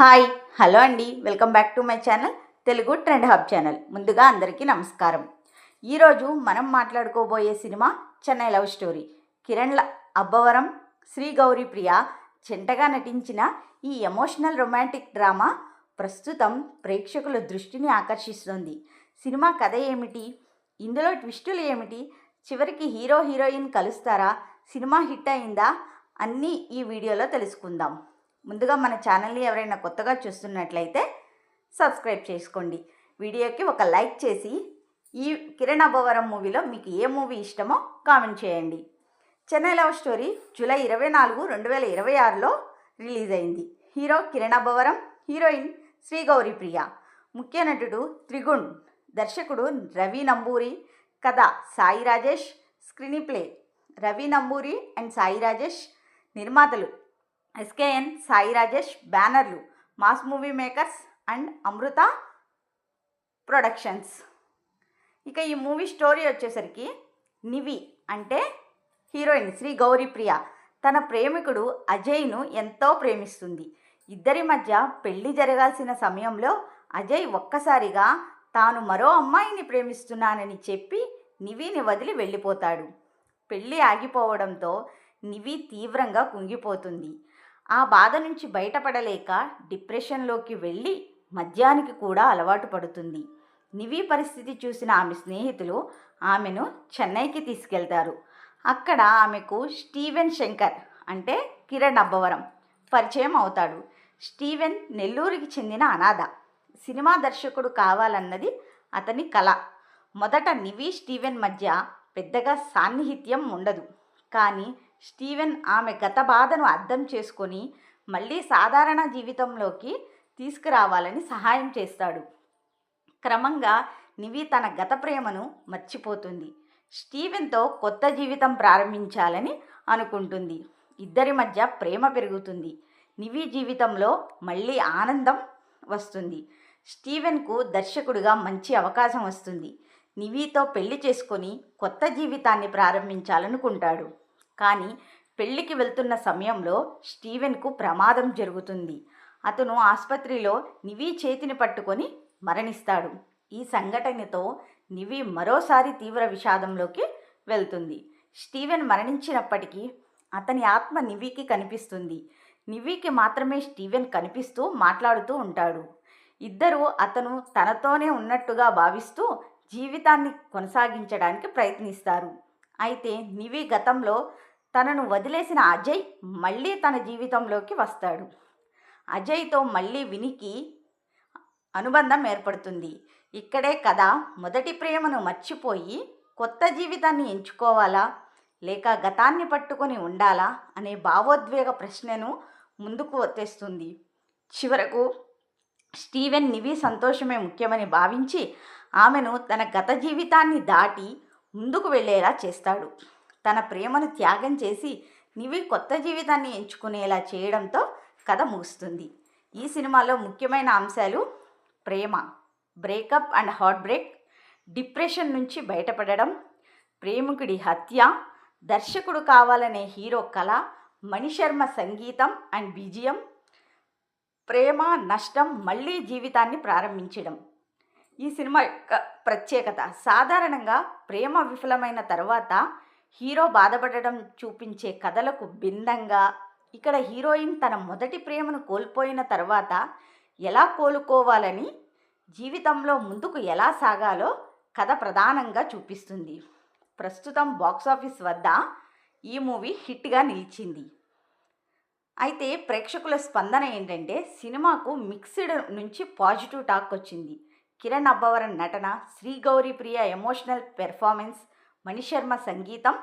Hi hello అండి, welcome back to my channel Telugu trend hub channel. ముందుగా అందరికీ నమస్కారం. ఈరోజు మనం మాట్లాడుకోబోయే cinema Chennai love story. Kiran Abbavaram, Sri Gouri Priya జంటగా నటించిన ఈ ఎమోషనల్ రొమాంటిక్ డ్రామా ప్రస్తుతం ప్రేక్షకుల దృష్టిని ఆకర్షిస్తుంది. సినిమా కథ ఏమిటి, ఇందులో ట్విస్టులు ఏమిటి, చివరికి హీరో హీరోయిన్ కలుస్తారా, సినిమా హిట్ అయిందా అన్నీ ఈ వీడియోలో తెలుసుకుందాం. ముందుగా మన ఛానల్ని ఎవరైనా కొత్తగా చూస్తున్నట్లయితే సబ్స్క్రైబ్ చేసుకోండి. వీడియోకి ఒక లైక్ చేసి ఈ కిరణ్ అబ్బవరం మూవీలో మీకు ఏ మూవీ ఇష్టమో కామెంట్ చేయండి. చెన్నై లవ్ స్టోరీ జూలై 24, 2026లో రిలీజ్ అయింది. హీరో కిరణ్ అబ్బవరం, హీరోయిన్ శ్రీ గౌరీ ప్రియ, ముఖ్య నటుడు త్రిగుణ్, దర్శకుడు రవి నంబూరి, కథ Sai Rajesh, screenplay Ravi Namburi and Sai Rajesh, నిర్మాతలు ఎస్కేఎన్ సాయి రాజేష్, బ్యానర్లు mass movie makers and Amrutha productions. ఇక ఈ మూవీ స్టోరీ వచ్చేసరికి, నివి అంటే హీరోయిన్ శ్రీ గౌరీ ప్రియ తన ప్రేమికుడు అజయ్ను ఎంతో ప్రేమిస్తుంది. ఇద్దరి మధ్య పెళ్లి జరగాల్సిన సమయంలో అజయ్ ఒక్కసారిగా తాను మరో అమ్మాయిని ప్రేమిస్తున్నానని చెప్పి నివిని వదిలి వెళ్ళిపోతాడు. పెళ్ళి ఆగిపోవడంతో నివి తీవ్రంగా కుంగిపోతుంది. ఆ బాధ నుంచి బయటపడలేక డిప్రెషన్లోకి వెళ్ళి మద్యానికి కూడా అలవాటు పడుతుంది. నివి పరిస్థితి చూసిన ఆమె స్నేహితులు ఆమెను చెన్నైకి తీసుకెళ్తారు. అక్కడ ఆమెకు స్టీవెన్ శంకర్ అంటే కిరణ్ అబ్బవరం పరిచయం అవుతాడు. స్టీవెన్ నెల్లూరుకి చెందిన అనాథ. సినిమా దర్శకుడు కావాలన్నది అతని కల. మొదట నివి స్టీవెన్ మధ్య పెద్దగా సాన్నిహిత్యం ఉండదు. కానీ స్టీవెన్ ఆమె గత బాధను అర్థం చేసుకొని మళ్ళీ సాధారణ జీవితంలోకి తీసుకురావాలని సహాయం చేస్తాడు. క్రమంగా నివి తన గత ప్రేమను మర్చిపోతుంది. స్టీవెన్తో కొత్త జీవితం ప్రారంభించాలని అనుకుంటుంది. ఇద్దరి మధ్య ప్రేమ పెరుగుతుంది. నివి జీవితంలో మళ్ళీ ఆనందం వస్తుంది. స్టీవెన్కు దర్శకుడిగా మంచి అవకాశం వస్తుంది. నివితో పెళ్లి చేసుకొని కొత్త జీవితాన్ని ప్రారంభించాలనుకుంటాడు. కానీ పెళ్లికి వెళ్తున్న సమయంలో స్టీవెన్కు ప్రమాదం జరుగుతుంది. అతను ఆసుపత్రిలో నివి చేతిని పట్టుకొని మరణిస్తాడు. ఈ సంఘటనతో నివి మరోసారి తీవ్ర విషాదంలోకి వెళ్తుంది. స్టీవెన్ మరణించినప్పటికీ అతని ఆత్మ నివికి కనిపిస్తుంది. నివికి మాత్రమే స్టీవెన్ కనిపిస్తూ మాట్లాడుతూ ఉంటాడు. ఇద్దరూ అతను తనతోనే ఉన్నట్టుగా భావిస్తూ జీవితాన్ని కొనసాగించడానికి ప్రయత్నిస్తారు. అయితే నివి గతంలో తనను వదిలేసిన అజయ్ మళ్ళీ తన జీవితంలోకి వస్తాడు. అజయ్తో మళ్ళీ వినికి అనుబంధం ఏర్పడుతుంది. ఇక్కడే కథ మొదటి ప్రేమను మర్చిపోయి కొత్త జీవితాన్ని ఎంచుకోవాలా లేక గతాన్ని పట్టుకొని ఉండాలా అనే భావోద్వేగ ప్రశ్నను ముందుకు తెస్తుంది. చివరకు స్టీవెన్ నివి సంతోషమే ముఖ్యమని భావించి ఆమెను తన గత జీవితాన్ని దాటి ముందుకు వెళ్ళేలా చేస్తాడు. తన ప్రేమను త్యాగం చేసి నివి కొత్త జీవితాన్ని ఎంచుకునేలా చేయడంతో కథ ముగుస్తుంది. ఈ సినిమాలో ముఖ్యమైన అంశాలు ప్రేమ, breakup and heartbreak, depression నుంచి బయటపడడం, ప్రేమికుడి హత్య, దర్శకుడు కావాలనే హీరో కళ, మణిశర్మ సంగీతం అండ్ బీజిఎం, ప్రేమ నష్టం, మళ్ళీ జీవితాన్ని ప్రారంభించడం. ఈ సినిమా యొక్క ప్రత్యేకత, సాధారణంగా ప్రేమ విఫలమైన తర్వాత హీరో బాధపడడం చూపించే కథలకు భిన్నంగా ఇక్కడ హీరోయిన్ తన మొదటి ప్రేమను కోల్పోయిన తర్వాత ఎలా కోలుకోవాలని, జీవితంలో ముందుకు ఎలా సాగాలో కథ ప్రధానంగా చూపిస్తుంది. ప్రస్తుతం బాక్సాఫీస్ వద్ద ఈ మూవీ హిట్గా నిలిచింది. అయితే ప్రేక్షకుల స్పందన ఏంటంటే, సినిమాకు మిక్స్డ్ నుంచి పాజిటివ్ టాక్ వచ్చింది. కిరణ్ అబ్బవరం నటన, శ్రీ గౌరీ ప్రియ ఎమోషనల్ పెర్ఫార్మెన్స్, మణిశర్మ సంగీతం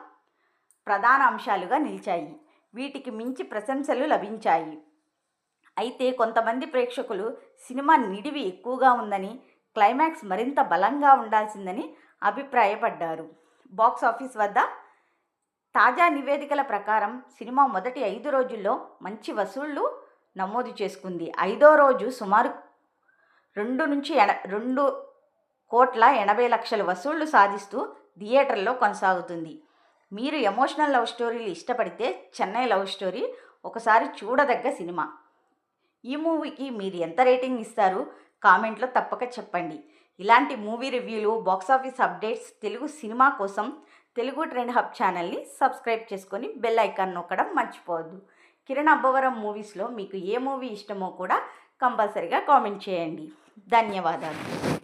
ప్రధాన అంశాలుగా నిలిచాయి. వీటికి మించి ప్రశంసలు లభించాయి. అయితే కొంతమంది ప్రేక్షకులు సినిమా నిడివి ఎక్కువగా ఉందని, క్లైమాక్స్ మరింత బలంగా ఉండాల్సిందని అభిప్రాయపడ్డారు. బాక్సాఫీస్ వద్ద తాజా నివేదికల ప్రకారం సినిమా మొదటి 5 రోజుల్లో మంచి వసూళ్లు నమోదు చేసుకుంది. 5వ రోజు సుమారు 2,80,00,000 వసూళ్లు సాధిస్తూ థియేటర్లో కొనసాగుతుంది. మీరు ఎమోషనల్ లవ్ స్టోరీలు ఇష్టపడితే చెన్నై లవ్ స్టోరీ ఒకసారి చూడదగ్గ సినిమా. ఈ మూవీకి మీరు ఎంత రేటింగ్ ఇస్తారు కామెంట్లో తప్పక చెప్పండి. ఇలాంటి మూవీ రివ్యూలు, బాక్సాఫీస్ అప్డేట్స్, తెలుగు సినిమా కోసం తెలుగు ట్రెండ్ హబ్ ఛానల్ని సబ్స్క్రైబ్ చేసుకొని బెల్ ఐకాన్ నొక్కడం మర్చిపోవద్దు. కిరణ్ అబ్బవరం మూవీస్లో మీకు ఏ మూవీ ఇష్టమో కూడా కంపల్సరీగా కామెంట్ చేయండి. ధన్యవాదాలు.